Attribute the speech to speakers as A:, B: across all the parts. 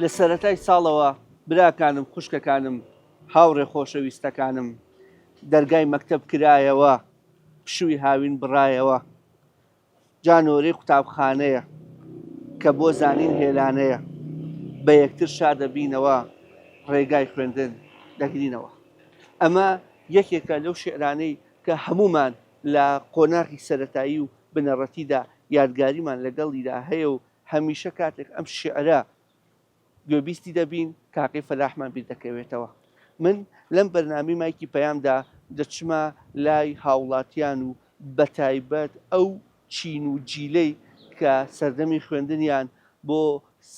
A: لە سەرەتای ساڵەوە براکانم خوشکەکانم هاوڕێ خۆشەویستەکانم دەرگای مەکتەب کرایەوە پشووی هاوین بڕایەوە جانۆرەی قوتابخانەیە کە بۆ زانین هێلانەیە بە یەکتر شادەبینەوە ڕێگای خوێندن دەگرینەوە. ئەمە یەکێکە لەو شێعرانەی کە هەمومان لە قۆناغی سەرەتایی و بنەڕەتیدا یادگاریمان لەگەڵیدا هەیە و هەمیشە کاتێک ئەم شێعرە گوێبیستی دەبین کاقی فەلاحمان بیر دەکەوێتەوە. من لەم بەرنامی مایکی پەیامدا دەچمە لای هاوڵاتیان و بەتایبەت ئەو چین و جیلەی کە سەردەمی خوێندنیان بۆ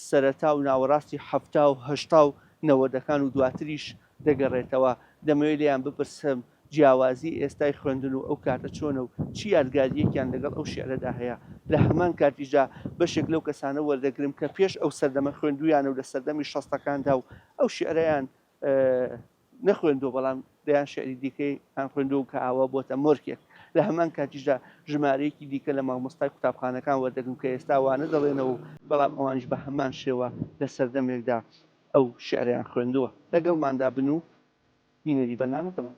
A: سەرەتا و ناوەڕاستی هەفتا و هەشتا و نەوەدەکان و دواتریش دەگەڕێتەوە. دەمەوێت لیان بپرسم جیاوازی ئێستای خوێندن و ئەو کاتە چۆنە و چی یادگاریەکیان لەگەڵ ئەو شێعرەدا هەیە. لە هەمان کاتیژا بەشێک لەو کەسانە وەردەگرم کە پێش ئەو سەردەمە خوێندویانە و لە سەردەمی شەستەکاندا و ئەو شێعرەیان نەخوێندوە بەڵام دەیان شێعری دیکەی هەان خوێندوە و کە ئاوا بۆتە مۆرکێک. لە هەمان کاتیژدا ژمارەیەکی دیکە لە مامۆستای قوتابخانەکان وەردەگرم کە ئێستا وانە دەڵێنەوە بەڵام ئەوانش بە هەمان شێوە لە سەردەمێکدا ئەو شێعریان خوێندووە. لەگەڵماندا بن و بینەری بەرنامەکەمان.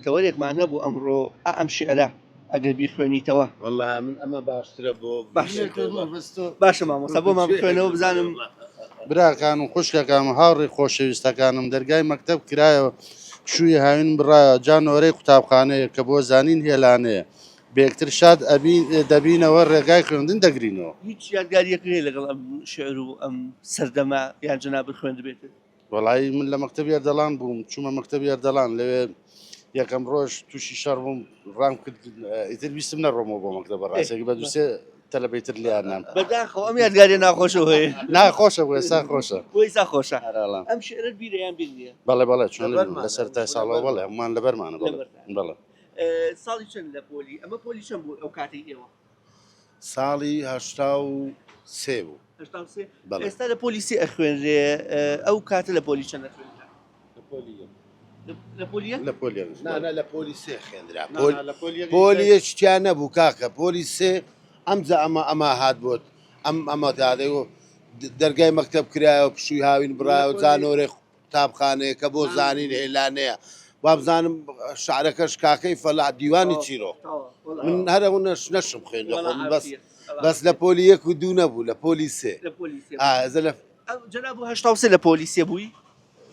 A: تەوەرێکمان هەبوو ئەمڕۆ ئەم شێعرە ئەگەر بیخوێنیتەوە
B: والله من ئەمە باشترە بۆ
A: باشە مامۆستا بۆمان بخوێنەوە بزانم.
C: براکان و خوشکەکان و هاوڕێی خۆشەویستەکانم دەرگای مەکتەب کرایەوە شووی هاوین بڕایە جانۆرەی قوتابخانەیە کە بۆ زانین هێلانەیە بێکتر شاد دەبینەوە ڕێگای خوێندن دەگرینەوە.
A: هیچ یادگاریەکرێ لەگەڵ ئەم شێعر و ئەم سەردەما یان جەناب خوێند بێت.
C: وەڵی من لە مەکتەب یاردەڵان بووم چوومە مەکتەب یاردەڵان لەوێ یەکەم ڕۆژ تووشی شەڕ بووم ڕام کرد ئیتر ویستم نەڕۆمەوە بۆ مەکتەب ڕاستێکی بە دووسێ تەلەبەیتر لیانام
A: بەداخەوە ئەم یادگاریە ناخۆشە هەیە
C: ناخۆشە بۆ ئێستا خۆشە
A: بۆیسا خۆشە
C: هەراڵام
A: ئەم شێعرت بیرەیان بیر نییە.
C: بەڵێ بەڵێ چۆن لە سەرەتای ساڵەوە بەڵێ هەمومان لەبەرمانە بەڵێ.
A: ساڵی چەند لە پۆلی ئەمە پۆلی چەند بوو ئەو کاتی ئێوە؟
C: ساڵی هەشتا و سێ بوو.
A: ئێستا لە پۆلیسی ئەخوێنرێ ئەو کاتە لە پۆلی چەند ئەخوێنرا؟ لە پۆلیە
B: لە پۆلیسێ خوێندرا پۆلیە شتیان نەبوو کاکە پۆلیسێ ئەمجا ئەمە هات بۆت ئەمە دادەی و دەرگای مەکتەب کرایەوە پشووی هاوین بڕایە و جانۆرێ قوتابخانەیە کە بۆ زانین هێلانەیە وابزانم شعرەکەش کاکەی فەلاح دیوانی چیرۆ من هەرەوە نەشم خوێندە بەس لە پۆلی یەک و دوو نەبوو لە پۆلیسێ
A: جەناب هەشتا و سێ لە پۆلیسیە بووی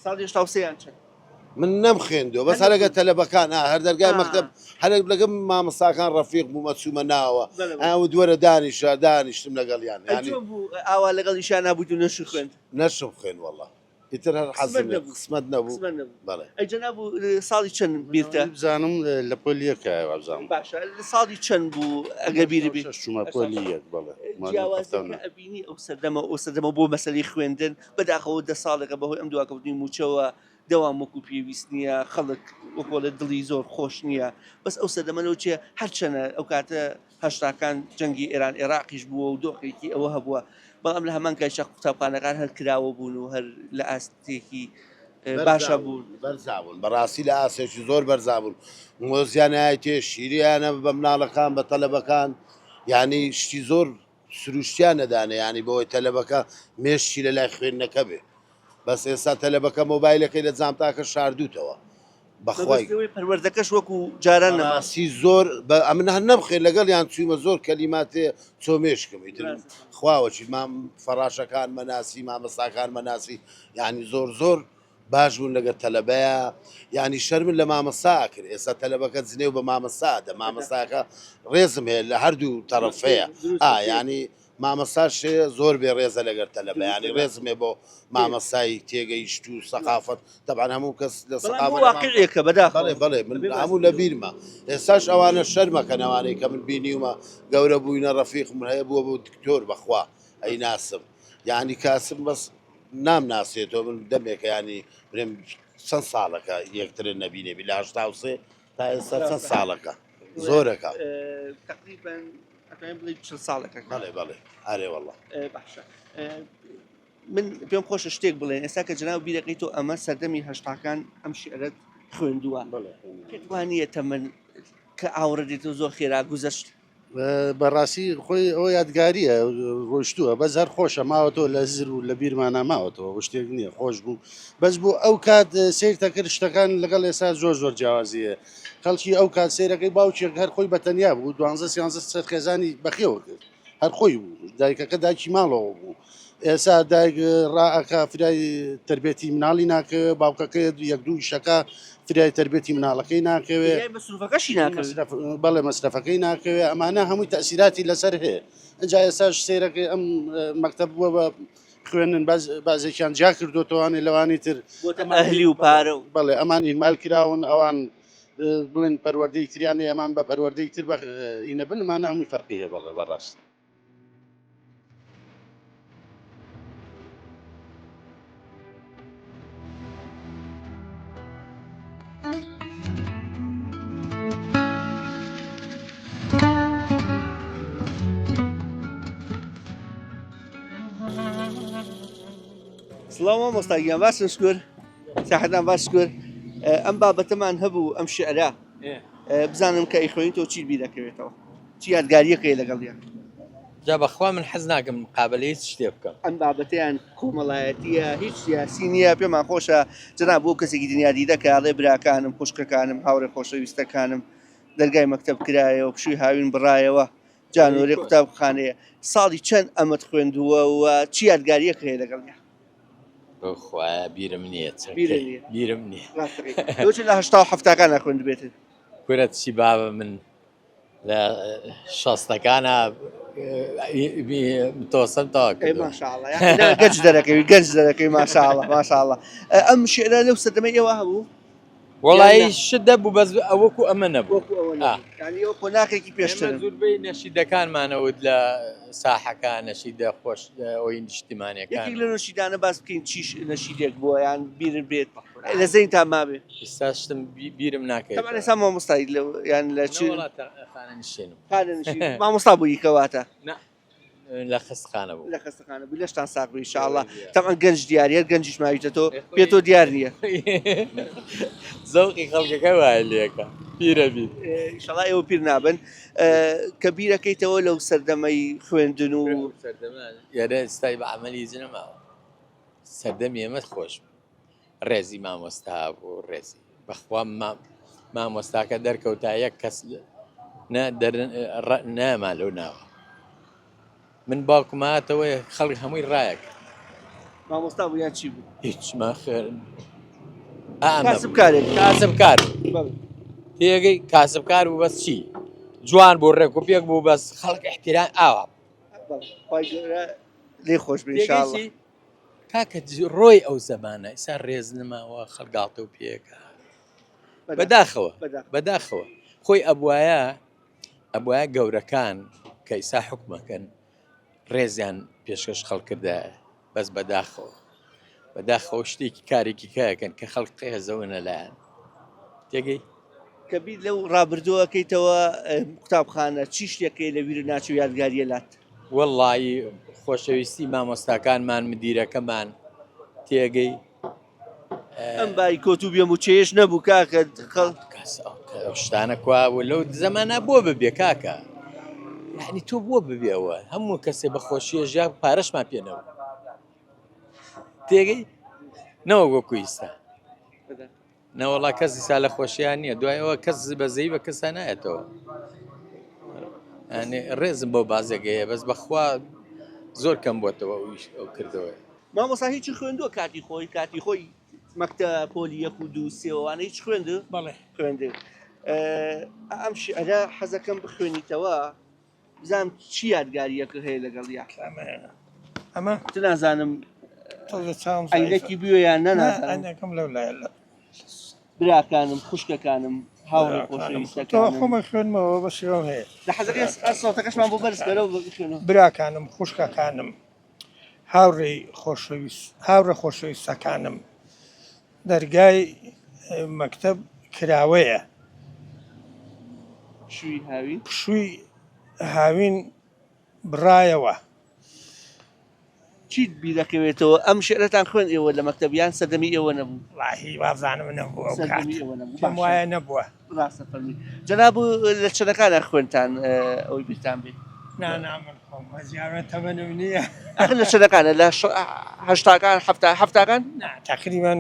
A: ساڵی هەشتا و سێیان چەند؟
B: من نەم خوێندەوە بەس هەرەگە تەلەبەکان هەر دەرگای مەکتەب هەرێک لەگەم مامەساکان ڕەفیق بوومە چوومە ناوە ئەو دووەرە دانیشتم لەگەڵیان
A: ئاوا لەگەڵ ئیشان نبوویت و نەشی خوێند؟
B: نەشم خوێن وەڵڵا ئیتر هەر حەزم قسمەت نەبوو. بەڵێ
A: ئەی جەناب ساڵی چەند بیرتە؟
C: بزانم لە پۆلیەکایەوە بزانم.
A: باشە ساڵی چەند بوو ئەگە بیری بی؟
C: چوومە پۆلیەک بەڵێ.
A: جیاوازەکە ئەبینی ئەو سەردەمە بۆ مەسەلەی خوێندن بەداخەوە 10 ساڵێکە بەهۆی ئەم دواکەوتنی موچەوە دەوام وەکو پێویست نییە خەڵک وەکۆ لە دڵی زۆر خۆش نییە بەس ئەو سەردەمەەوە چێ هەرچەنە ئەو کاتە هەشتاکان جەنگی ئێران عێراقیش بووە و دۆخێکی ئەوە هەبووە بەڵام لە هەمان کایشە قوتابخانەکان هەر کراوە بوون و هەر لە ئاستێکی باشە بوون
B: بەرزابوون بەڕاستی لە ئاسێکی زۆر بەرزابوون مۆزیانای تێ شیریانە بە مناڵەکان بە تەلەبەکان یعنی شتی زۆر سروشتیان نەدانێ ینی بەوەی تەلەبەکە مێشتی لە لای خوێندنەکە بێ بەس ئێستا تەلەبەکە مۆبایلەکەی لە جامتاکە شاردووتەوە بەخوای
A: پەروەردەکەش وەکو جاران
B: نەماسی زۆر من هەر نەمخێن لەگەڵ یان چوومە زۆر کەلیماتێ چۆمێشکم ئیتر خواوەچی مام فەراشەکان مەناسی مامەساکان مەناسی یعنی زۆر باش بوون لەگەر تەلەبەیە ینی شەرمن لە مامەسا کرد ئێستا تەلەبەکە جنێو بە مامەسادە مامەساکە ڕێزم هەیە لە هەردوو تەرەفەیە ینی مامەساش زۆر بێ ڕێزە لەگەر تەلەبە ینی ڕێزمێ بۆ مامەسایی تێگەیشت و سەقافەت تەبان هەموو کەس لە
A: واقعەکە بەداخ
B: بەڵێ من هەموو لە بیرمە ئێستاش ئەوانە شەرمەکەن ئەوانەی کە من بینیومە گەورە بووینە ڕەفیق من هەیە بووە بۆ دکتۆر بەخوا ئەی ناسم یعنی کاسم بەس نام ناسێتەوە من دەمێکە ینی برێم چەند ساڵەکە یەکترن نەبینێبی لە 83 تا ئێستا چەند ساڵەکە زۆرەکە
A: تقریبا بڵێ 40 ساڵەکە
B: بەڵێ بەڵێ ئارێ وەڵڵا
A: باشە من پێم خۆشە شتێک بڵێن ئێستا کە جناو بیرەکەی تۆ ئەمە سەردەمی هەشتاکان ئەم شعرت خوێندووە پێوانە تەمەن کە ئاوڕێتەوە زۆر خێرا گوزەشت
C: بەڕاستی خۆی ئەو یادگاریە ڕۆشتووە بەس هەر خۆشە ماوەتەوە لە زر و لە بیرمان ناماوەتەوە شتێک نییە خۆش بوو بەس بوو ئەو کات سیرتەکرد شتەکان لەگەڵ ئێستا زۆر جیاوازیە خەڵکی ئەو کات سیرەکەی باوچێک هەر خۆی بەتەنیا بوو 12 خێزانی بەخێوە کرد هەر خۆی بوو دایکەکە دایکی ماڵەوە بوو ئێستا دایک ڕائەکە فرای تربێتی مناڵی ناکەوێت باوکەکە یەک دوو شەکە فرای تربێتی مناڵەکەی ناکەوێت بەڵێ مەسرفەکەی ناکەوێت ئەمانە هەمووی تەسیراتی لەسەر هەیە ئەجا ئێساش سیرەکەی ئەم مەکتەب بووە بە خوێنن بازێکیان جیا کردوتەوانێ لەوانی تر
A: ئەهلی و پارە و
C: بەڵێ ئەمان ئیمال کراون ئەوان بڵێن پەروەردەی تریانێ ئەمان بە پەروەردەی تر ئینە بنمانە هەمووی فەرقی هەیە بەڵێ بەڕاست
A: سڵاو مامۆستاگیان باشن شکر ساحەتان باش شکر ئەم بابەتەمان هەبوو ئەم شعرا بزانم کە ئەیخوێنیتەوە چی بیر دەکەوێتەوە چی یادگاریەکەی لەگەڵیان
D: جا بەخوا من حەز ناکەم مقابلەی هیچ شتێ بکەم
A: ئەم بابەتیان کۆمەڵایەتیە هیچ سیاسی نییە پێمان خۆشە جەناب بۆ کەسێکی دنیادی دەکڵێ براکانم خوشکەکانم هاوڕێ خۆشەویستەکانم دەرگای مەکتەب کرایەوە پشووی هاوین بڕایەوە جانۆرێ قوتابخانەیە ساڵی چەند ئەمەت خوێندووە و چی یادگاریەکە هەیە لەگەڵیان
D: بخوایە بیرم نییە بیرم نییە
A: دۆچێت لە هەشتا و هەفتاکان نەخوێند بێتن
D: کورەت چی بابە من لە شەستەکانە تۆسم تاوا
A: گەنج دەرەکەوی گەنج دەرەکەی ماشاءڵڵە ئەم شعرە لەو سەردەمەی ئێوە هەبوو
D: وڵایی شت دەبوو بەس ئەوەکو ئەمە نەبوو
A: قۆناقێکی پێشتر
D: زۆربەی نەشیدەکانمانەوت لە ساحەکان نەشیدە خۆش ئەوی نیشتیمانیەکان
A: لە نەشیدانە باس بکەین چیش نەشیدێک بووە یان بیرن بێت لە زەین تا مابێ
D: ئێستا شتم بیرم ناکەێت
A: ئێستا مامۆستایی یان لە چ
D: خانەنشێنم
A: مامۆستا بووی کەواتە
D: لە خستخانە بوو
A: لە خستەخانە بوو لەشتان ساق بووی ئینشاءڵڵا تەمان گەنج دیارە گەنجیش ماویتەوە پێتۆ دیار نییە
D: زەوقی خەڵکەکە وایە لێکە پیرە بیر
A: ئینشاءڵڵا ئێوە پیر نابن کە بیرەکەیتەوە لەو سەردەمەی خوێندن و
D: یارە ئێستای بە عەمەلی نەماوە سەردەمی ئێمە خۆش ڕێزی مامۆستا بوو ڕێزی بەخوا مامۆستاکە دەرکەوتا یەک کەس نەما لەو ناوە من باوکماتەوە خەڵک هەمووی ڕایەک
A: مامۆستا بوو یان چی بوو
D: هیچ ماخێر
A: کاسبکارێک
D: کاسبکار تێگەی کاسبکار بوو بەس چی جوان بوو ڕێک و پێک بوو بەس خەڵک احتیرام ئاوا
A: لێ خۆش بێ ئینشاءڵڵا
D: کاکە ڕۆی ئەو زەمانە ئێستا ڕێز نەماوە خەڵگاڵتە و پێکە بەداخەوە خۆی ئەبوایە گەورەکان کە ئیسا حکومەکەن ڕێزیان پێشکەش خەڵکردایە بەس بەداخەوە شتێکی کارێکی کایەکەن کە خەڵک قێزەوەنە لایەن تێگەی
A: کە بیر لەو ڕابردووەکەیتەوە قوتابخانە چی شتێکی لە بیر ناچوو یادگاریە لات
D: وەڵڵایی خۆشەویستی مامۆستاکانمان مدیرەکەمان تێگەی
A: ئەم بای کۆت و بێم و چێش نەبوو کاکە
D: شتانە کواوە لەو زەمانە بۆ ببێ کاکە یعنی تۆ بۆ ببێەوە هەموو کەسێ بە خۆشیە ژیا پارەشمان پێنەوە تێگەی نەوە وەکو ئیستا نەوەڵا کەسی سا لە خۆشییان نییە دوایەوە کەس بەزەی بە کەسە نایەتەوە ینی ڕێزم بۆ بازێگەیە بەس بەخوا زۆر کەم بۆتەوە ئەو کردەوە
A: مامۆستا هیچی خوێندووە کاتی خۆی مەکتە پۆلی یەک و دوو سێوانە هیچ خوێندو
D: بەڵێ
A: خوێندێ ئەم شعرە حەزەکەم بخوێنیتەوە بزانم چی یادگاریەکە هەیە لەگەڵ یا
E: ئەمە
A: نازانم
E: تۆزە چاوم
A: عینەکی بووە یان نەنازانم
E: ئەنەکەم لەو لایە لە
A: براکانم خوشکەکانم هاوڕێ
E: تۆ
A: خۆشەویستەکانم
E: خۆمە خوێنمەوە بە شێوە هەیە
A: لە حەزەکە ساوتەکەشمان بۆ بەرز بەرەوە بخوێنەوە
E: براکانم خوشکەکانم هاوڕێ خۆشەویستەکانم دەرگای مەکتەب کراوەیە
A: شووی هاوین
E: پشووی هاوین بڕایەوە
A: چیت بیرەکەوێتەوە ئەم شعرەتان خوێن ئێوە لە مەکتەبیان سەردەمی ئێوە نەبوو
E: ڵاهی وازانم نەبووە ئەو کات
A: سەردەمی ئێوە نەبوو
E: پێم وایە نەبووە
A: ڕاستە فەرمی جەناب لە چەندەکانە خوێنتان ئەوەی بیرتان بێت
E: نانامن خۆم هەزیارە تەمەنم نییە
A: ئەخ لە چەندەکانە لە هەشتاکان هەفتاکان
E: تقریبان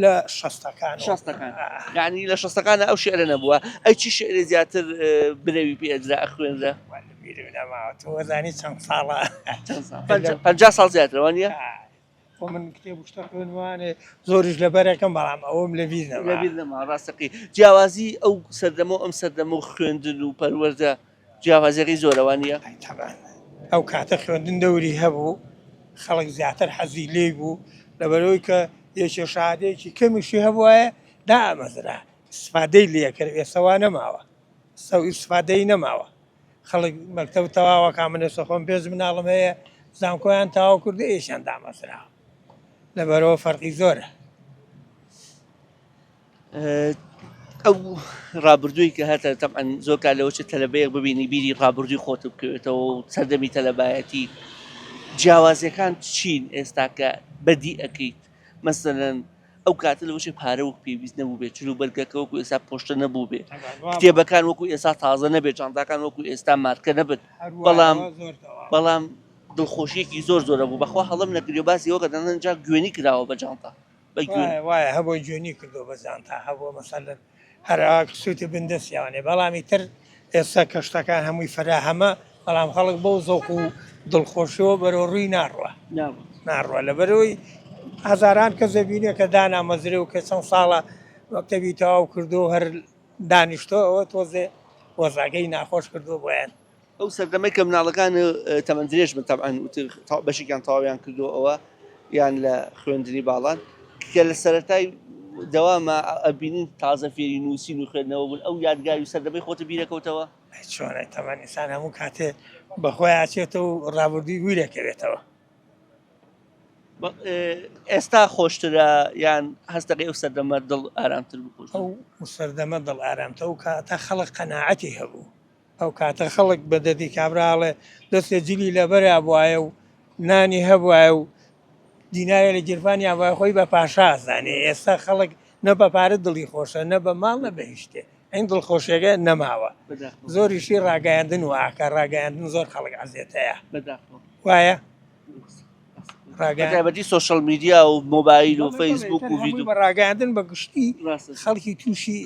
E: لە شەستەکان
A: شەستەکان یعنی لە شەستەکانە ئەو شعرە نەبووە ئەی چی شعرێ زیاتر برەوی پێ ئەدرا ئەخوێنرا
E: نەماوە تۆ وەزانی چەند ساڵە
A: 50 ساڵ زیاترەوە نیە
E: خۆ من کتێب شتە خوێنوانێ زۆریش لەبەرەکەم بەڵام ئەوم لە بیر
A: نەما ڕاستەقی جیاوازی ئەو سەردەمە ئەم سەردەمە و خوێندن و پەروەردە جیاوازیەکەی زۆرەوە نیە
E: ئەو کاتە خوێندن دەوری هەبوو خەڵک زیاتر حەزی لێ بوو لەبەرەوەی کە یەکێ شادێکی کەمیشی هەبووایە دا ئەمەزرا استفادەی لێکرد ئێسەوا نەماوە سەو ئیسفادەی نەماوە خەڵک مەکتەب تەواوە کامنێسە خۆم پێز مناڵم هەیە زانکۆیان تاوا کوردە ئێشیان دامەزرا لەبەرەوە فەرقی زۆرە
A: ئەو ڕابردووی کە هاتە تەمان زۆر کار لەوە چ تەلەبەیەک ببینی بیری ڕابردووی خۆت بکەوێتەوە و سەردەمی تەلەبایەتی جیاوازیەکان چین ئێستا کە بەدی ئەەکەیت مەسەرەن ئەو کاتە لەوەشی پارە وەک پێویست نەبوو بێت چلو بەرگەکە وەکو ئێستا پۆشتە نەبوو بێ کتێبەکان وەکو ئێستا تازە نەبێت جانتاکان وەکو ئێستا مارکە نەبێت بەڵام دڵخۆشیەکی زۆر زۆرە بوو بەخوا هەڵم نەکردی باسی ئەوە کەدانجا گوێنی کراوە بە جانتا
E: وایە هەبۆی جوێنی کردو بە جانتا هەبووە مەسەلەن هەرا سووتی بندەسییانێ بەڵامی تر ئێستا کەشتەکان هەمووی فراهەمە بەڵام خەڵک بەو زۆق و دڵخۆشیەوە بەرەو ڕووی ناڕوە ناڕوە لەبەرەوەی هەزاران کە زەبینە کە دانامەزرێ و کە چەند ساڵە مەکتەبی تەواو کردو هەر دانیشتۆ ئەوە تۆزێ وەزاگەی ناخۆش کردو بۆیان
A: ئەو سەردەمەی کە مناڵەکان تەمەندرێژ من تەبعاً بەشێکیان تەواویان کردو ئەوە یان لە خوێندنی باڵان کە لە سەرەتای دەوامە ئەبینین تازە فێری نووسین و خوێندنەوە بوون ئەو یادگاری سەردەمەی خۆتە بیرەکەوتەوە
E: چۆنە تەمەنیسان هەموو کاتێ بەخۆی ئاچێتەوە و ڕابردووی ویرەکەوێتەوە
A: ئێستا خۆشترە یان هەستەکەی ئەو سەردەمە دڵ ئارامتر بخۆش
E: ئەو سەردەمە دڵ ئارامتە و کاتە خەڵک قەناعەتی هەبوو ئەو کاتە خەڵک بەدەدی کابراڵێ دەستێ جلی لەبەریا بواە و نانی هەبواە و دینارە لە گیرفانیان وای خۆی بە پاشا زانێ ئێستا خەڵک نە بە پارە دڵی خۆشە نە بە ماڵ نە بەهیشتێ ئەین دڵخۆشیەکە نەماوە زۆریشی ڕاگەیاندن و ئاکە ڕاگەیاندن زۆر خەڵک عزیێتەیە وایە
A: ڕاگەیبەتی سوۆشەل میدیا و مۆبایل و فەیسبوک و ویدیو
E: بە ڕاگەیاندن بە گشتی خەڵکی تووشی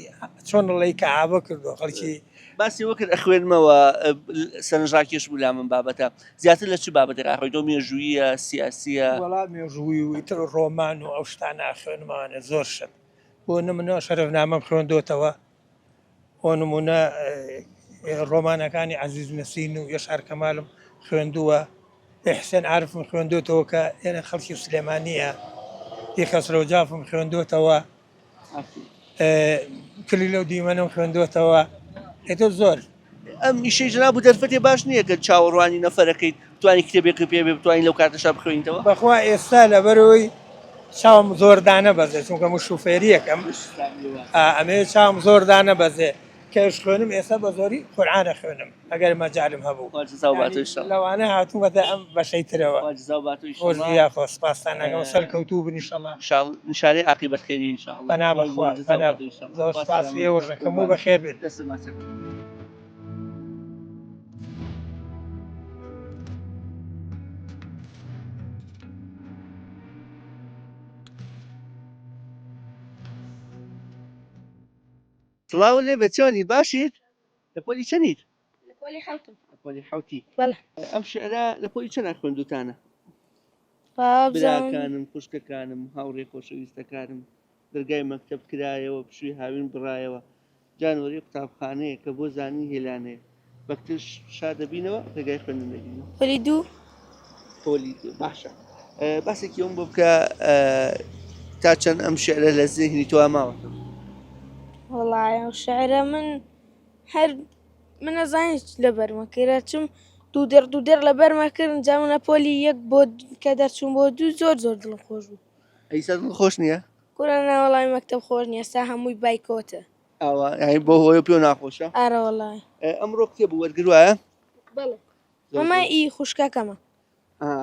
E: چۆن لەی کە ئابە کردو خەڵکی
A: باسی وەکرد ئەخوێنمەوە سەرنجڕاکێش بوو لا من بابەتە زیاتر لە چ بابەتێک ئاخۆیتۆ مێژوویە سیاسیە
E: وەڵام مێژووی و ئیتر ڕۆمان و ئەو شتانە خوێنمانە زۆر شت بۆ نمونە شەرەفنامەم خوێندۆتەوە بۆ نمونە ڕۆمانەکانی عەزیز نەسین و یەشار کەمالم خوێندووە حسێن عارفم خوێندۆتەوە کە ئێنە خەڵکی سلێمانیە خەسرە و جافم خوێندۆتەوە کلی لەو دیمەنم خوێندۆتەوە ئێتە زۆر
A: ئەم ئیشەی جناب و دەرفەتێ باش نییە کە چاوەڕوانی نەفەرەکەیت توانی کتێبێک پێ بێ بتوانین لەو کاتەشا بخوێنیتەوە
E: بەخوا ئێستا لەبەرەوەی چاوم زۆردانە بەزێ چونکە من شوفێریەکەم ئەمێ چاوم زۆردانە بەزێ کەش خوێنم ئێستا بە زۆری قورعانە خوێنم ئەگەر مەجالم هەبوو لەوانە هاتووەتە ئەم بەشەیترەوە خۆشیا خۆسپاسان ئەگەم سەرکەوتوو بن ئینشەڵڵا
A: نیشانەی عاقیبەتخێری ئینشاءڵڵا
E: بەنا بەخوا زۆر سپاسی ئێوەشەکەم و بەخێر بێت
A: سڵاو لێ بە چۆنی باشیت لە پۆلی چەندیت
F: لەپۆلی حەوتم
A: پۆلی حەوتی
F: بەڵێ
A: ئەم شعرە لە پۆلی چەند خوێندوتانە
F: بابزانم
A: براکانم خوشکەکانم هاوڕێ خۆشەویستەکانم دەرگای مەکتەب کرایەوە پشووی هاوین بڕایەوە جانۆری قوتابخانەیە کە بۆ زانی هێلانەیە بەکتر شادەبینەوە ڕێگای خوێندنەوەی
F: پۆلی دوو
A: پۆلی باشە باسێکی ئەوم بۆ بکە تا چەند ئەم شعرە لە زێهنی تۆ ماوەتەوە
F: وەڵای ئەو شعرە من هەر من نەزانیت لە بەرمەکەیرە چم دوو دێر لە بەرمەکردن جا منە پۆلی یەک بۆ کە دەرچوون بۆ دوو زۆر دڵم خۆش بوو
A: ئەیسا خۆش نییە
F: کوورە ناوەڵی مەکتەب خۆش نییە سا هەمووی بایکۆتە
A: ئاوا بۆ هۆی پێ ناخۆشە
F: ئارە وەڵای
A: ئەمڕۆ کتێب وەرگروایە
F: بەڵێ مەمای ئی خوشکەکەمە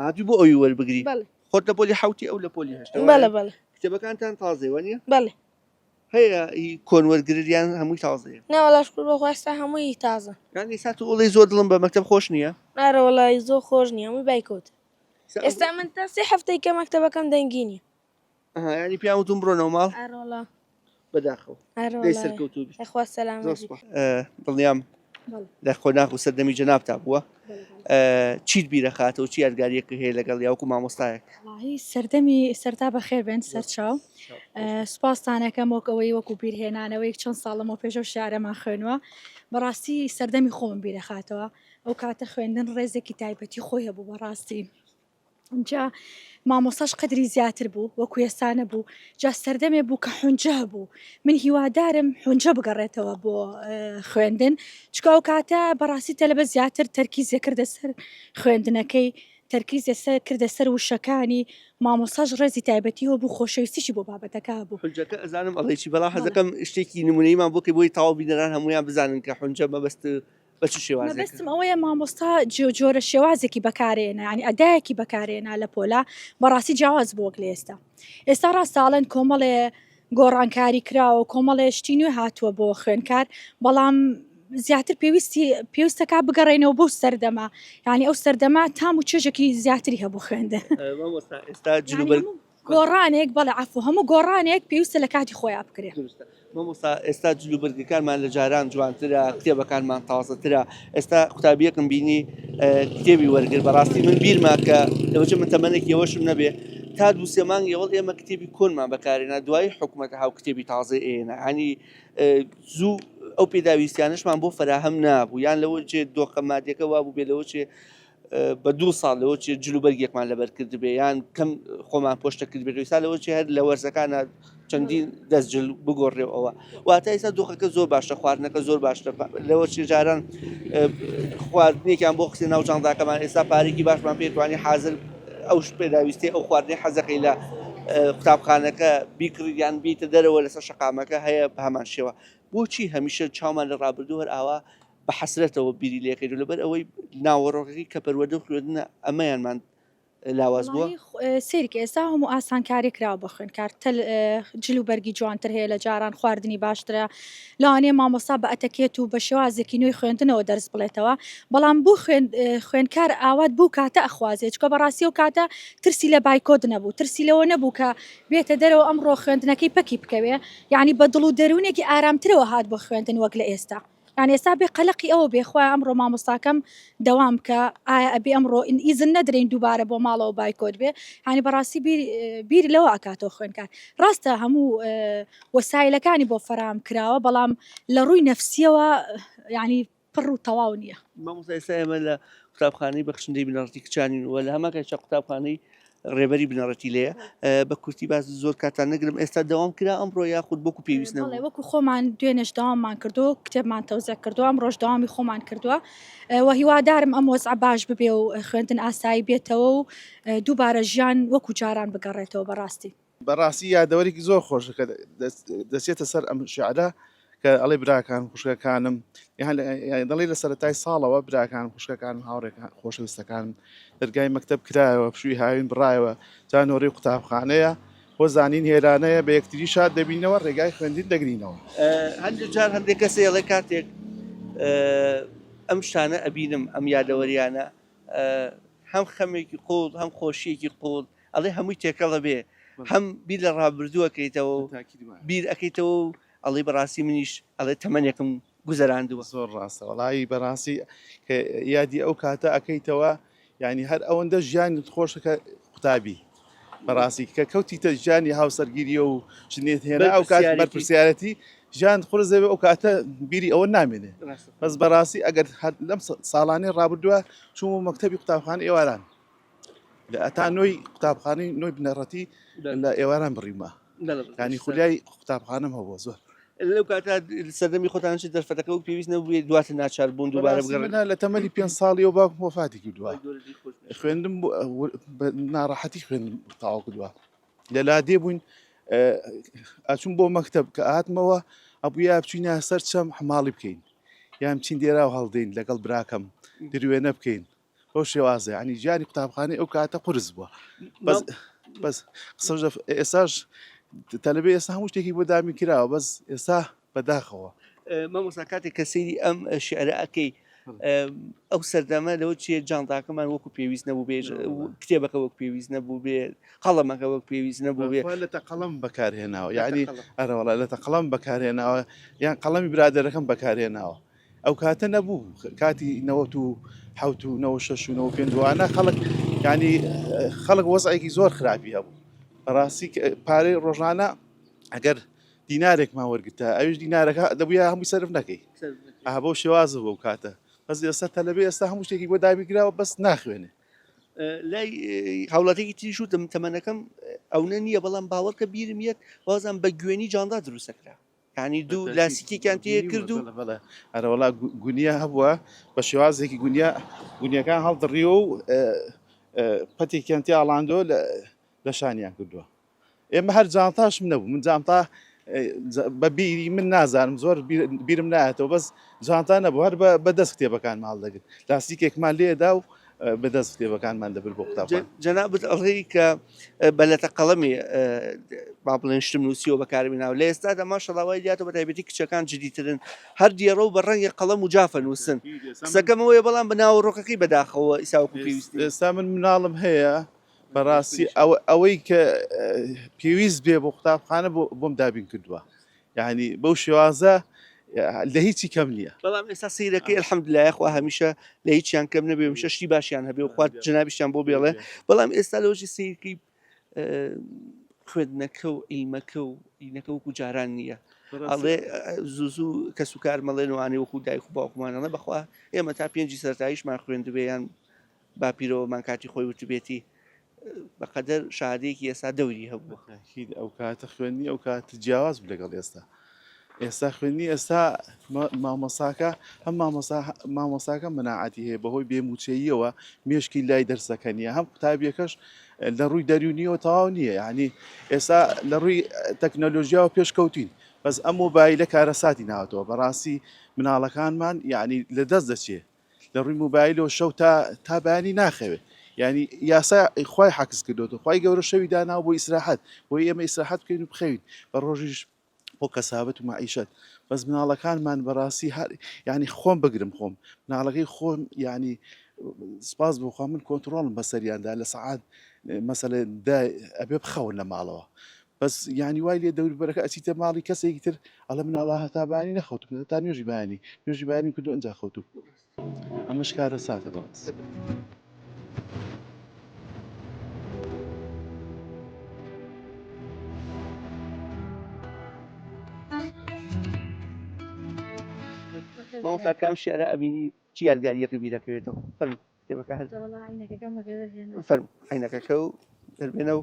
A: هاتووی بۆ ئەوی وەربگری
F: بەڵێ
A: خۆت لە پۆلی حوتی ئەو لە پۆلی هەشت
F: بەڵێ
A: کتێبەکانتان تازەوە نیە
F: بەڵێ
A: هەیە کۆن وەرگریان هەمووی تازەیە
F: ناوەڵاش کوور بەخواستا هەمووی تازە
A: یان ئێستا تو ئەڵێ زۆر دڵم بە مەکتەب خۆش نییە
F: ئارە وەڵای زۆر خۆش نییە هەمووی بایکۆتە ئێستا من تا سێ هەفتەی کە مەکتەبەکەم دەنگینی
A: ینی پیاوتون بڕۆنەوە ماڵ
F: ئارە وەڵا
A: بەداخەوە
F: ئارە
A: دەی
F: وەڵای
A: سەرکەوتوو
F: ئەخوا سەلامەت
A: دڵنیام لە خۆناغ و سەردەمی جەنابتا بووە چیت بیرە خاتەوە چی یادگاریەکە هەیە لەگەڵ یاوکو مامۆستایەک
G: وڵاهی سەردەمی سەرتا بەخێر بێن سەرچاو سوپاسانەکەم وەکەوەی وەکو بیرهێنانەوەی چەند ساڵەمەوە پێشەو شارەمان خوێنوە بەڕاستی سەردەمی خۆم بیرە خاتەوە ئەو کاتە خوێندن ڕێزێکی تایبەتی خۆی هەبوو بەڕاستی جا مامۆساش قدری زیاتر بوو وەکو ێستانە بوو جا سەردەمێ بوو کە حونجە بوو من هیوادارم حونجە بگەڕێتەوە بۆ خوێندن چکە ئەو کاتە بەڕاستی تەلەبە زیاتر تەرکیزیە کردە سەر خوێندنەکەی تەرکیزیە کردە سەر وشەکانی مامۆساژ ڕێزی تایبەتیەوە بوو خۆشەویستیشی بۆ بابەتەکە بوو
A: حونجەکە ئەزانم ئەڵێکی بەڵا حەزەکەم شتێکی نمونەیمان بۆکە بۆی تاوا بینەران هەمویان بزانن کە حونجە مەبەست بە چ شێوازێک
G: مەبەستم ئەوەیە مامۆستا جۆرە شێوازێکی بەکارێنە ینی ئەدایەکی بەکارێنە لە پۆلا بەڕاستی جیاواز بووەک لە ئێستا ڕاستاڵەن کۆمەڵێ گۆڕانکاری کراوە کۆمەڵێ شتی نوێ هاتووە بۆ خوێنکار بەڵام زیاتر پێویستەکە بگەڕێنەوە بۆ سەردەما ینی ئەو سەردەما تام و چێژێکی زیاتری هەبوو خوێندە
A: ئێستا جلوبەر
G: گۆڕانێک بەڵێ عفو هەموو گۆڕانێک پێویستە لە کاتی خۆیان بکرێت
A: مامۆستا ئێستا جلوبەرگەکانمان لە جاران جوانترە کتێبەکانمان تازەترە ئێستا قوتابیەکم بینی کتێبی وەرگر بەڕاستی من بیرما کە لەوەچە من تەمەنێک یەوەشم نەبێ تا دوو سێ مانگ یەوەڵ ئێمە کتێبی کۆنمان بەکارێنە دوای حکوومەتە هاو کتێبی تازە ئێنە هەنی زوو ئەو پێداویستیانشمان بۆ فراهەم نابوو یان لەوە چێ دۆخە مادیەکە وا بوو بێ لەوە چێ بە 2 ساڵ لەوە چێ جلوبەرگێکمان لەبەر کرد بێ یان کەم خۆمان پۆشتە کرد بێت ئێستا لەوە چێ هەر لە وەرزەکانە چەندین دەستجل بگۆڕێەوە واتە ئێستا دۆخەکە زۆر باشە خواردنەکە زۆر باشتە لەوە چێ جاران خواردنێکیان بۆ قسێ ناو چانداکەمان ئێستا پارێکی باشمان پێتوانی حاضر ئەو پێداویستی ئەو خواردنی حەزەکەی لە قوتابخانەکە بیکڕیان بیتە دەرەوە لەسەر شەقامەکە هەیە بە هەمان شێوە بۆچی هەمیشە چاومان لە ڕابردوو هەر ئاوا بە حەسرەتەوە بیری لەکەیت لەبەر ئەوەی ناوەڕۆکەکەی کە پەروەردە و خوێندنە ئەمەیانمان لاواز بووە
G: سێریکە ئێستا هەموو ئاسانکاری کراوە بە خوێنکار جلوبەرگی جوانتر هەیە لە جاران خواردنی باشترە لەوانەیە مامۆستا بە ئەتەکێت و بە شێوازێکی نوێی خوێندنەوە دەرس بڵێتەوە بەڵام بوو خوێنکار ئاوات بوو کاتە ئەخوازێت چکە بەڕاستی و کاتە ترسی لە بایکۆت نەبوو ترسی لەوە نەبوو کە بێتە دەرەوە ئەمڕۆ خوێندنەکەی پەکی بکەوێ یعنی بە دڵ و دەروونێکی ئارامترەوە هات بۆ خوێندن وەک لە ئێستا یان ئێستا بێ قەلقی ئەوە بێخوای ئەمڕۆ مامۆستاکەم دەوام کە ئایا ئەبێ ئەمڕۆ ئیزن نەدرین دووبارە بۆ ماڵەوە بایکۆت بێ هانی بەڕاستی بیر لەوە ئاکاتەوە خوێنکار ڕاستە هەموو وەسایلەکانی بۆ فەرام کراوە بەڵام لە ڕووی نەفسیەوە ینی پڕ و تەواو نییە
A: مامۆستا ئێستا ئێمە لە قوتابخانەی بەخشندەی بنەڕەتی کچانین وە لە هەماکەشە قوتابخانەی ڕێبەری بنەڕەتی لەیە بە کورتی باز زۆر کاتان نەگرم ئێستا دەوام کرا ئەمڕۆ یاخود بۆکو پێویست نەبوو
G: وەکو خۆمان دوێنێش داواممان کردو کتێبمان تەوزە کردووە ئەم ڕۆژ داوامی خۆمان کردووە و هیوادارم ئەم وەزع باش ببێ و خوێندن ئاسایی بێتەوە و دووبارە ژیان وەکو جاران بگەڕێتەوە
C: بەڕاستی یادەوەرێکی زۆر خۆشەکە دەچێتە سەر ئەم شعرە کە ئەڵێ براکان خوشکەکانم دەڵێ لە سەرەتای ساڵەوە براکان خوشکەکان هاوڕێکان خۆشەویستەکان دەرگای مەکتەب کرایەوە پشووی هاوین بڕایەوە جانۆڕی قوتابخانەیە بۆ زانین هێرانەیە بە یەکتری شاد دەبینەوە ڕێگای خوێندین دەگرینەوە
A: هەندێک جار هەندێک کەسێ ئەڵێ کاتێک ئەم شتانە ئەبینم ئەم یادەوەریانە هەم خەمێکی قوڵ هەم خۆشیەکی قوڵ ئەڵێ هەمووی تێکەڵە بێ هەم بیر لە ڕابردووەکەیتەوە بیر ئەەکەیتەوە ئەڵێ بەڕاستی منیش ئەڵێ تەمەنێکم گوزەراندووە
C: زۆر ڕاستە وڵی بەڕاستی کە یادی ئەو کاتە ئەەکەیتەوە ینی هەر ئەوەندە ژیانی خۆشەکە قوتابی بەڕاستی کە کەوتیتە ژیانی هاوسەرگیریە و ژنێت هێنا ئەو کات بەرپرسیارەتی
H: ژیان خۆزەوێ ئەو کاتە بیری ئەوە نامێنێ بەس بەڕاستی ئەگەر لەم ساڵانەی ڕابردووە چوو مەکتەبی قوتابخانە ئێواران لە ئەتا نۆی قوتابخانەی نۆی بنەڕەتی لە ئێواران بڕیمە ینی خولیای قوتابخانەم هەبووە زۆر
A: لەو کاتە سەردەمی خۆتانشی دەرفەتەکە و پێویست نەبووێ دواتر ناچار بوون دووبارە بگەڕێن
H: لە تەمەنی 5 ساڵی و باوکم وەفاتی کردووە خوێندم ناڕەحەتی خوێندم تاوا کردووە لەلا دێ بووین ئەچوون بۆ مەکتەب کە ئاتمەوە ئەبوویا بچینە سەر چەم حماڵی بکەین یان بچین دێرا و هەڵدەین لەگەڵ براکەم دروێنە بکەین بۆ شێوازە ینی ژیانی قوتابخانەی ئەو کاتە قورس بووە بەس قسەژە ئێساش تەلەبێ ئێستا هەموو شتێکی بۆ دامی کراوە بەس ئێستا بەداخەوە
A: مامۆستا کاتێک کە سەیری ئەم شیعرە ئەەکەی ئەو سەردەمە لەوە چیە جانتاکەمان وەکو پێویست نەبوو بێ کتێبەکە وەک پێویست نەبوو بێ قەڵەمەکە وەک پێویست نەبوو بێ
H: لە تەقەڵەم بەکارهێناوە یعنی ئەرەوەڵا لە تەقەڵەم بەکارهێناوە یان قەڵەمی برادەرەکەم بەکارهێناوە ئەو کاتە نەبوو کاتی 1970 خەڵک ینی خەڵک وەزعێکی زۆر خراپی هەبوو بەڕاستی پارەی ڕۆژانە ئەگەر دینارێکمان وەرگتە ئەوش دینارەکە دەبووە هەمووی سەرف نەکەی بۆ شێوازە بۆ کاتە بەس ئێستا تەلەبێ ئێستا هەموو شتێکی بۆ دابیگراوە بەس ناخوێنێ
A: لای هاوڵاتێکی تریش و تەمەنەکەم ئەوە نییە بەڵام باوەڕکە بیرم یەک وازان بە گوێنی جاندا دروستەکرا ینی دوو لاسیکێکیان تێ کرد و
H: ئەرەوەڵا گونیا هەبووە بە شێوازێکی گونیەکان هەڵدڕیەوە و پەتێکیان تێ ئاڵاندۆ لە شانیان کردووە ئێمە هەر جانتاشم نەبوو من جانتا بە بیری من نازانم زۆر بیرم نایەتەوە بەس جانتا نەبوو هەر بەدەست کتێبەکان ماڵ دەگرت لاستیکێکمان لێدا و بەدەست کتێبەکانمان دەبر بۆ قوتابخانە
A: جەنابەت ئەڵێی کە بەلەتە قەڵەمی با بڵێن شتم نووسیەوە بەکاربێناوە لە ئێستادا ماشەڵاوای دیاتەوە بەتایبەتی کچەکان جدیترن هەر دیێڕە و بە ڕەنگی قەڵەم و جافە نووسن قسەکەمەوەیە بەڵام بەناو ڕۆکەکەی بەداخەوە ئیساوەکو پێویستی
H: ئێستا من مناڵم هەیە بەڕاستی ئەوەی کە پێویست بێ بۆ قوتابخانە بۆم دابین کردووە یعنی بەو شێوازە لە هیچی کەم نییە
A: بەڵام ئێستا سیرەکەی الحەمدلله خوا هەمیشە لە هیچیان کەم نەبێ هەمیشە شتی باشیان هەبێ و خوارد جنابیشیان بۆ بێڵێ بەڵام ئێستا لەوەژی سیرکەی خوێندنەکە و ئیلمەکە و ئینەکە وەکو جاران نییە ئەڵێ زوو کەس و کار مەڵێنوانێ وەکو دایک و باوکمانەڵێ بەخوا ئێمە تا پێنجی سەرتاییشمان خوێندبێ یان باپیرەوەمان کاتی خۆی وتبێتی بەقەدەر شادەیەکی ئێستا دەوری هەبووە
H: ئەو کاتە خوێنی ئەو کاتە جیاواز بوو لەگەڵ ئێستا خوێنی ئێستا مامۆساکە هەم مامۆساکە مناعەتی هەیە بەهۆی بێموچەییەوە مێشکی لای دەرسەکە نیە هەم قوتابیەکەش لە ڕووی دەریونیەوە تەواو نییە یعنی ئێستا لە ڕووی تەکنەلۆژیاوە پێشکەوتین بەس ئەم مۆبایلە کارەساتی ناوەتەوە بەڕاستی مناڵەکانمان یعنی لە دەست دەچێت لە ڕووی مۆبایلەوە شەو تا بەیانی ناخەوێت ینی یاسا خی حەکس کردوەوە خی گەورە شەوی داناو بۆ ئیسراحەت بۆی ئێمە ئیسراحەت بکەین و بخەوین بە ڕۆژیش بۆ کەسابەت و معیشەت بەس مناڵەکانمان بەڕاستی ینی خۆم بگرم خۆم مناڵەکەی خۆم ینی سپاس بۆ خوا من کۆنتترۆڵم بەسەریاندا لە سەعات مەسەلە ئەبێ بخەون لە ماڵەوە بەس ینی وای لێ دەوروبەرەکە ئەچیتە ماڵی کەسێکی تر ئەڵە مناڵە هەتا بانی نەخەوت تا نوێژی بانی کردو ئەنج خەوت ئەمەش کارە ساتە بەس
A: مامۆستا کام شیعرە ئەبینی چی یادگاریەکە بیرەکەوێتەوە فەرموو کتێبەکە هەر فەرموو عینەکەکە و دەربێنە و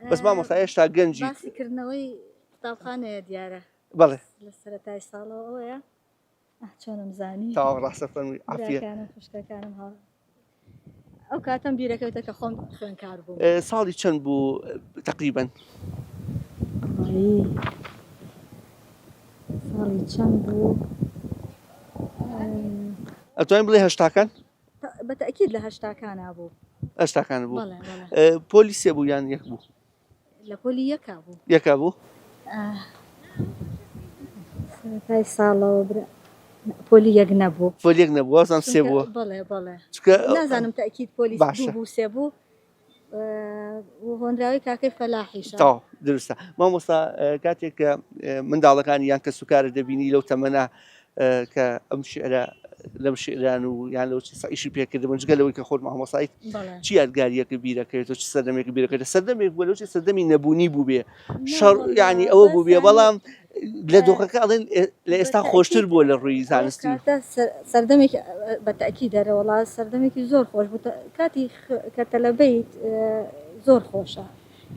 A: بەس مامۆستا هێشتا گەنجی
I: باسیکردنەوەی قوتابخانەیە دیارە
A: بەڵێ
I: لە سەرەتای ساڵەوە ئەوەیە چۆنم زانی
A: تاوا ڕاستە فەرمووی عافیە
I: خوشکەکانم هەڵ ئەو کاتەم بیرەکەوتە کە خۆم خوێنکار بوو
A: ساڵی چەند بوو تقریبەن
I: ساڵی چەند بوو
A: ئەتوانین بڵێ هەشتاکان
I: بەتەکید لە هەشتاکانە بوو
A: هەشتاکان بوو پۆلیسێ بوو یان یەک بوو
I: لە پۆلی یەکا بوو
A: یەکا بوو
I: سەرەتای ساڵەوە پۆلی یەک نەبوو
A: پۆلی یەک نەبوو وازان سێ بووە
I: بەڵێ نازانم تەکید پۆلیس دوو بوو سێ بوو هۆنراوی کاکەی فەلاحیش
A: تا دروستە مامۆستا کاتێک کە منداڵەکانی یان کە سوکارە دەبینی لەو تەمەنە کە ئەم شعرە لەم شعران و یان لەو ئیشی پێکردبوون جگە لەوەی کە خۆت مامۆسایت چی یادگاریەکە بیرەکەوێتەوە چ سەردەمێک بیرەکەوێتە سەردەمێک بووە لەو چ سەردەمی نەبوونی بوو بێ شەڕ یعنی ئەوە بوو بێ بەڵام لە دۆخەکە ئەڵێن لە ئێستا خۆشتر بووە لە ڕووی زانستی
I: سەردەمێک بەتەکی دەرەوەڵا سەردەمێکی زۆر خۆش کاتی کەتەلەبەیت زۆر خۆشە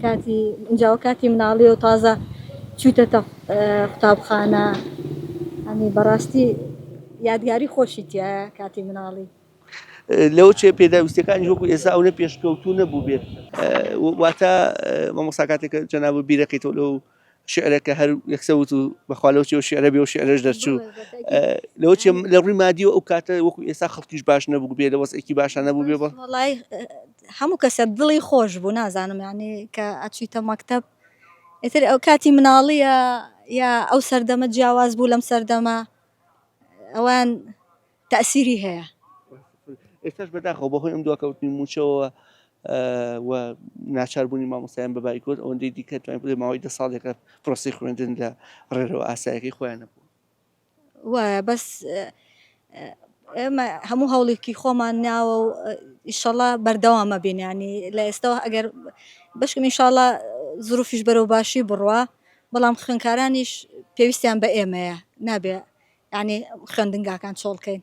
I: کاتی ئەنجاوە کاتی مناڵی و تازە چوویتە قوتابخانە ئەمی بەڕاستی یادگاری خۆشی تایە کاتی مناڵی
A: لەو چێ پێداویستەکانی وەکو ئێستا ئەوە پێشکەوتوو نەبوو بێت واتە مامۆستا کاتێککە جەناب بیرەکەیتەوە لەو شعرەکە هەر یەکسەوت و بەخوا لەو چێ و شعرە بێ و شعرەش دەرچوو لەو لە ڕووی مادیەوە ئەو کاتە وەکو ئێستا خەڵکیش باش نەبوو بێ لە وەسێکی باشە نەبوو بێ بە
I: وڵای هەموو کەسە دڵی خۆش بوو نازانم یعنی کە ئەچیتە مەکتەب ئێتر ئەو کاتی مناڵیە یا ئەو سەردەمە جیاواز بوو لەم سەردەمە ئەوان تەسیری هەیە
A: ئێستاش بەداخەوە بەهۆی ئەم دواکەوتنی موچەوە و ناچاربوونی مامۆستایان بە بایکۆت ئەوەندەی دیکە توانین بڵێ ماوەی 10 ساڵێکە پرۆسی خوێندن لە ڕێرەوە ئاسایەکەی خۆیان نەبوو
I: وایە بەس ئێمە هەموو هەوڵێکی خۆمان ناوە و ئیشەڵا بەردەوامە بینیانی لە ئێستاەوە ئەگەر بەشکم ئیشاڵە زروفیش بەرەو باشی بڕوە بەڵام خوێندکارانیش پێویستیان بە ئێمەیە نابێ ینی خوێندنگاکان چۆڵکەین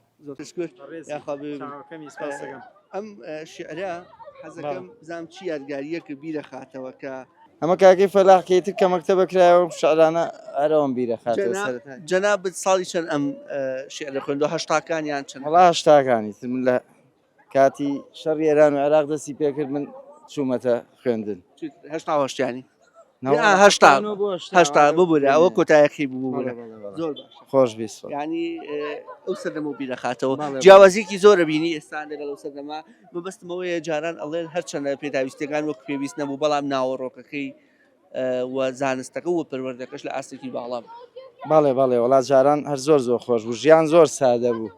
A: ئەم شعرە حەزەکەم بزانم چی یادگاریەکە بیرە خاتەوە کە
J: ئەمە کاکی فەلاحکەیتر کە مەکتەبە کرایەوە شعرانە ئەرەوەم بیرە خاتەوە
A: جەنابەت ساڵی چەند ئەم شعرە خوێندەوە هەشتاکانیان چەند
J: وڵا هەشتاکانی تر من لە کاتی شەڕی ئێران و عێراق دەستی پێکرد من چوومەتە خوێندن
A: هەشتا هەشتیانی هەشتا ببوورە ئەوە کۆتایەکی ببوورە زۆر
J: خۆش بیست
A: ینی ئەو سەردەمە بیرە خاتەوە جیاوازیەکی زۆرە بینی ئێستا لەگەڵ ئەو سەردەما بەبەستمەوەیە جاران ئەڵێن هەرچەندە پێداویستەکان وەک پێویست نەبوو بەڵام ناوەڕۆکەکەی و زانستەکە و پەروەردەکەش لە ئاستێکی باڵام
J: باڵێ باڵێ وڵات جاران هەر زۆر زۆر خۆش بوو ژیان زۆر سادە بوو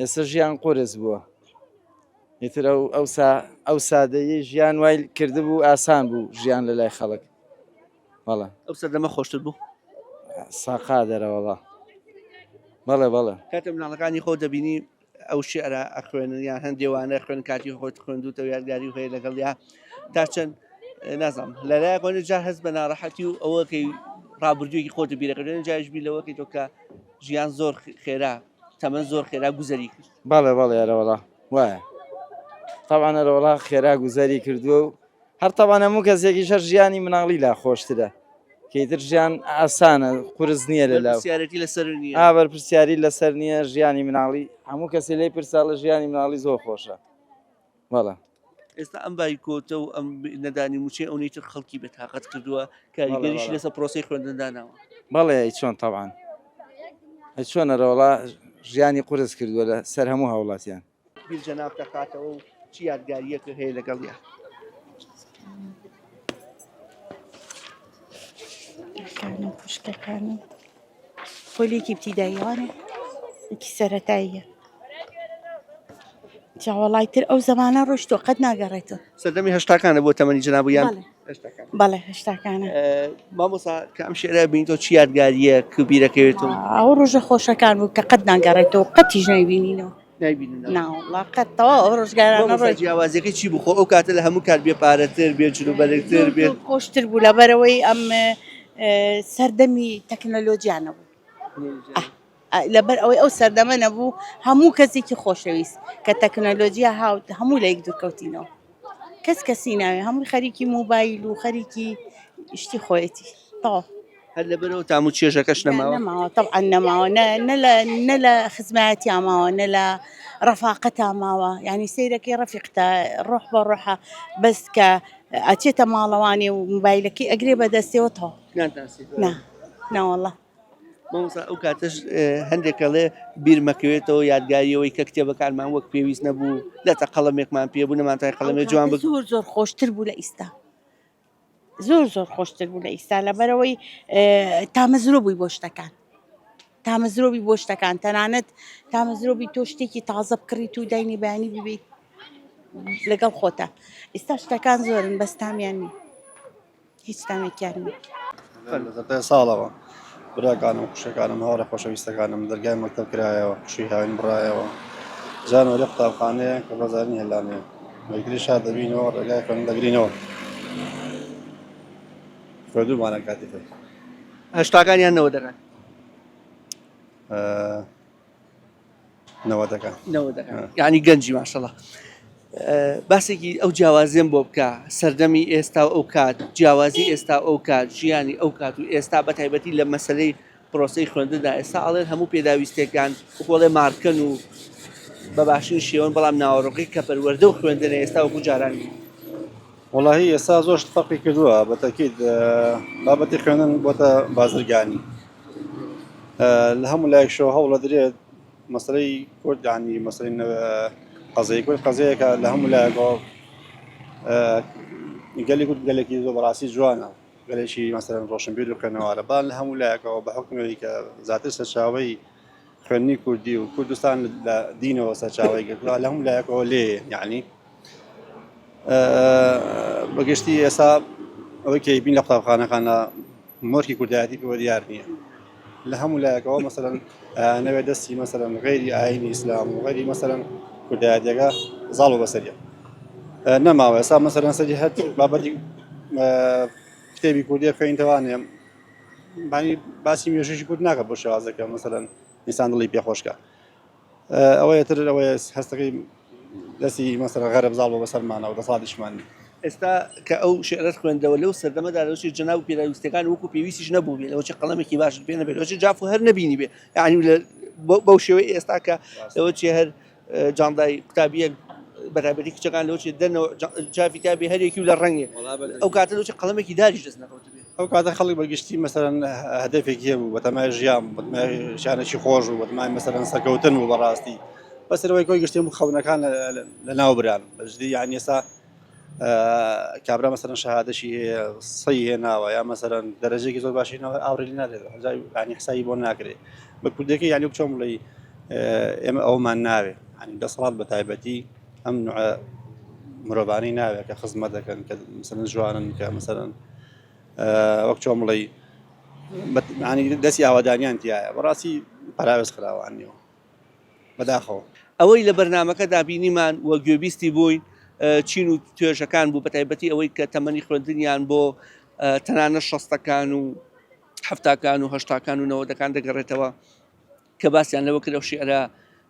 J: ئێستا ژیان قورس بووە ئیتر ئەو سادەیی ژیان وای کردبوو ئاسان بوو ژیان لە لای خەڵک بەڵێ
A: ئەو سەردەمە خۆشتر بوو
J: ساقا دەرەوەڵا بەڵێ بەڵێ
A: کاتە مناڵەکانی خۆ دەبینی ئەو شعرە ئەخوێنن یان هەندێوانە خوێن کاتی خۆت خوێندوتەوە یادگاری هەیە لەگەڵ یا تا چەند نازانم لەلایەکۆنە جار هەست بە ناڕەحەتی و ئەوەکەی ڕابردوویەکی خۆت بیرەکردن جایشبی لەوەکەی تۆ کە ژیان زۆر خێرا تەمەن زۆر خێرا گوزەری کرد
J: بەڵێ بەڵێ ئەرەوەڵا وایە طبعا ئەرەوەڵا خێرا گوزەری کردووە و هەر تەوان هەموو کەسێکی شەر ژیانی مناڵی لا خۆشترە کەیتر ژیان ئاسانە قورس نییە لەلاو بەرپرسیاری لەسەر نییە ژیانی مناڵی هەموو کەسی لێی پرسا لە ژیانی مناڵی زۆر خۆشە بەڵێ
A: ئێستا ئەم بایکۆتە و ئەم نەدانی موچێ ئەوەی تر خەڵکی بەتاقەت کردووە کاریگەریشی لەسەر پرۆسی خوێندنداناوە
J: بەڵێ ئەی چۆن تەوان ئەی چۆن ئەرەوەڵا ژیانی قورس کردووە لە سەر هەموو هەوڵاتیان
A: بیر جەناب دەخاتەوە و چی یادگاریەکە هەیە لەگەڵ یا
K: كانوا خوشکە كانوا پۆلێکی ابتیداییوانە ئەکی سەرەتاییە جاوەڵای تر ئەو زەمانە ڕۆشتۆ قەت ناگەڕێتەوە
A: سەردەمی هەشتاکانە بۆ تەمەنی جەنابوویان
K: بەڵێ هەشتاکانە
A: مامۆستا کە ئەم شێرە بینیتەوە چی یادگاریە کە بیرەکەوێتەوە
K: ئەو ڕۆژە خۆشەکان بوو کە قەت ناگەڕێتەوە قەتیش نایبینینەوە ناوەڵا قەتەوە ئەو ڕۆژگارانە ڕۆژ
A: جیاوازەکەی چی بخۆ ئەو کاتە لە هەموو کات بێ پارەتر بێ جلوبەرێکتر بێت
K: خۆشتر بوو لەبەرەوەی ئەم سەردەمی تەکنەلۆجیانە بوو لەبەر ئەوەی ئەو سەردەمە نەبوو هەموو کەسێکی خۆشەویست کە تەکنەلۆجیە هاوت هەموو لە یەک دوورکەوتینەوە کەسی ناوێ هەموو خەریکی موبایل و خەریکی شتی خۆیەتی تەواو
A: هەر لەبەرەوە تامو چێژەکەش
K: نەماوە طبعا نەماوە نە لە خزمەتی ماوە نە لە ڕەفاقەتا ماوە یعنی سەیرەکەی ڕەفیقتە ڕۆح بە ڕۆحە بەس کە ئەچێتە ماڵەوانی و موبایلەکەی ئەگرێ بەدەستێەوە تەواو ناوەڵڵا
A: مامۆستا ئەو کاتەش هەندێکەڵێ بیرمەکەوێتەوە یادگاریەوەی کە کتێبەکانمان وەک پێویست نەبوو لەتە قەڵەمێکمان پێبوو نەمانتای قەڵەمێ جوان
K: زۆر زۆر خۆشتر بوو لە ئیستا زۆر خۆشتر بوو لە ئیستا لەبەرەوەی تامەزرۆ بووی بۆ شتەکان تەنانەت تامەزرۆبی تۆ شتێکی تازە بکڕیت و داینی بەیانی ببیت لەگەڵ خۆتە ئێستا شتەکان زۆرن بەس تامیان نی هیچ تامێکیان نی
L: ساڵەوە براکانم خوشەکانم هاوڕێ خۆشەویستەکانم دەرگای مەکتەب کرایەوە شووی هاوین بڕایەوە جانۆری قوتابخانەیە کە بەزارنی هێلانەیە وەیگری شاد دەبینەوە ڕێگای خوێندن دەگرینەوە خوێندوومانە کاتی
A: هەشتاکانیان 90ەکان
L: 90ەکان
A: یعنی گەنجی ماشەڵڵا. باسێکی ئەو جیاوازیان بۆ بکە سەردەمی ئێستا و ئەو کات جیاوازی ئێستا ئەو کات ژیانی ئەو کات و ئێستا بە تایبەتی لە مەسلەی پرۆسی خوێندندا ئێستا ئەڵێن هەموو پێداویستەکان بۆڵێ مارکەن و بە باشین شێوەن بەڵام ناوەڕۆقی کە پەروەردە و خوێندنە ئێستا وەکو جارانی
L: وڵی ئێستا زۆر فەرقی کردووە بەتەکیید بابەتی خوێندن بۆتە بازرگانی لە هەموو لایەکشەوە هەوڵە درێت مەسلەی کوردانی مەسلەی قەزەی کورد قەزەیەکە لە هەموو لایەکەوە گەلی کورد گەلێکی زۆر بەڕاستی جوانە گەلێکی مەسەلەن ڕۆشنبیر و خوێنەوارە بان لە هەموو لایەکەوە بە حکمەوەی کە زیاتر سەرچاوەی خوێندنی کوردی و کوردستان لە دینەوە سەرچاوی گرتووە لە هەموو لایەکەوە لێ یعنی بەگشتی ئێستا ئەوەی کە بین لە قوتابخانەکانە مۆرکی کوردایەتی پێوە دیار نییە لە هەموو لایەکەوە مەسەلەن نەوێ دەستی مەسەلەن غەیری ئاینی ئیسلام و غەیری مەسەلەن کوردایەتیەکە زاڵ و بەسەریە نەماوە ئێستا مەسەلەن سەری هەر بابەتی کتێبی کوردی خوێنیتەوانێ بانی باسی مێژوشی کورد ناکە بۆ شێوازەکە مەسەلەن ئینسان دڵی پێخۆشکە ئەوەیە تر ئەوەیە هەستەکەی دەستی مەسەلەن غەرب زاڵ بۆ بەسەرمانە و دەسڵاتیشمان
A: ئێستا کە ئەو شعرەت خوێندەوە لەو سەردەمەدا لەوشی جەناب و پێداویستەکان وەکو پێویستیش نەبوو بێت لەوەی قەڵەمێکی باشت پێ نەبێت لەوەی جاف و هەر نەبینی بێ یعنی بەو شێوەی ئێستا کە لەوە چێ هەر جاندای قوتابیەک بەرابەری کچەکان لەوەی دەنەوە جافی تابێ هەرێکی و لە ڕەنگێ ئەو کاتە لەوەی قەڵەمێکی داریش دەست نەکەوت بێت
L: ئەو کاتە خەڵک بەگشتی مەسەلەن هەدەفێکی هەبوو بەتەمای ژیان بەتەمای شانێکی خۆش و بەتەمای مەسەلەن سەرکەوتن و بەڕاستی بەسەرەوەی کۆی گشتی و خەونەکان لە ناو بران بەجددی یان ئێستا کابرا مەسەلەن شەهادەشی هەیە سەی هێناوە یا مەسەلەن دەرەجێکی زۆر باشینەوە ئاوڕێلی نادرێت ینی حسابی بۆ ناکرێت بە کوردەکە یانی بچۆم بڵێ ئێمە ئەومان ناوێ ینی دەسەڵات بە تایبەتی ئەم نوع مرۆڤانەی ناوێت کە خزمەت دەکەن کە مەسەلەن جوانن کە مەسەلەن وەک چۆم بڵێ ینی دەستی ئاوادانیان تایە بەڕاستی پاراوێز خراوانیەوە بەداخەوە
A: ئەوەی لە بەرنامەکەدا بینیمان وە گوێبیستی بووین چین و توێژەکان بوو بە تایبەتی ئەوەی کە تەمەنی خوێندنیان بۆ تەنانە 60ەکان و 70ەکان و 80ەکان و 90ەکان دەگەڕێتەوە کە باسییان لەوە کرد ئەو شیعرە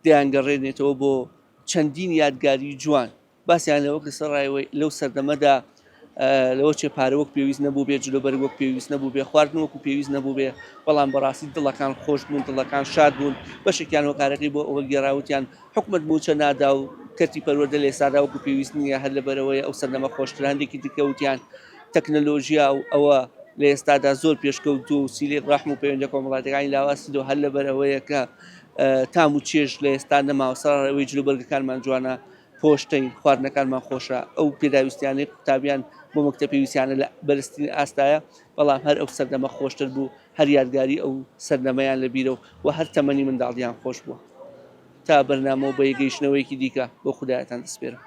A: دەیانگەڕێنێتەوە بۆ چەندین یادگاری جوان باسییان لەوە کە سەرڕایەوەی لەو سەردەمەدا لەوە چێ پارە وەک پێویست نەبوو بێ جلوبەرگ وەک پێویست نەبوو بێ خواردن وەکو پێویست نەبوو بێ بەڵام بەڕاستی دڵەکان خۆش بوون دڵەکان شاد بوون بەشێکیان وەکارەکەی بۆ ئەوە گێڕاوتیان حکومت موچە نادا و کەتی پەروەردە لێ سادا وەکو پێویست نییە هەر لەبەرەوەی ئەو سەردەمە خۆشتر هەندێکی دیکەوتیان تەکنەلۆژیا و ئەوە لە ئێستادا زۆر پێشکەوت و سیلی ڕەحم و پەیوەندە کۆمەڵاتەکانی لاواسی هەر لەبەرەوەیە کە تام و چێژ لە ئێستا نەماوە سەرڕێوەی جلوبەرگەکانمان جوانە پۆشتەین خواردنەکانمان خۆشە ئەو پێداویستیانەی قوتابیان بۆ مەکتەب پێویستیانە لە بەرزترین ئاستایە بەڵام هەر ئەو سەردەمە خۆشتر بوو هەر یادگاری ئەو سەردەمەیان لەبیرە و هەر تەمەنی منداڵیان خۆش بووە تا بەرنامەوە بە یەگەیشتنەوەیەکی دیکە بۆ خودایەتان دەسپێرم.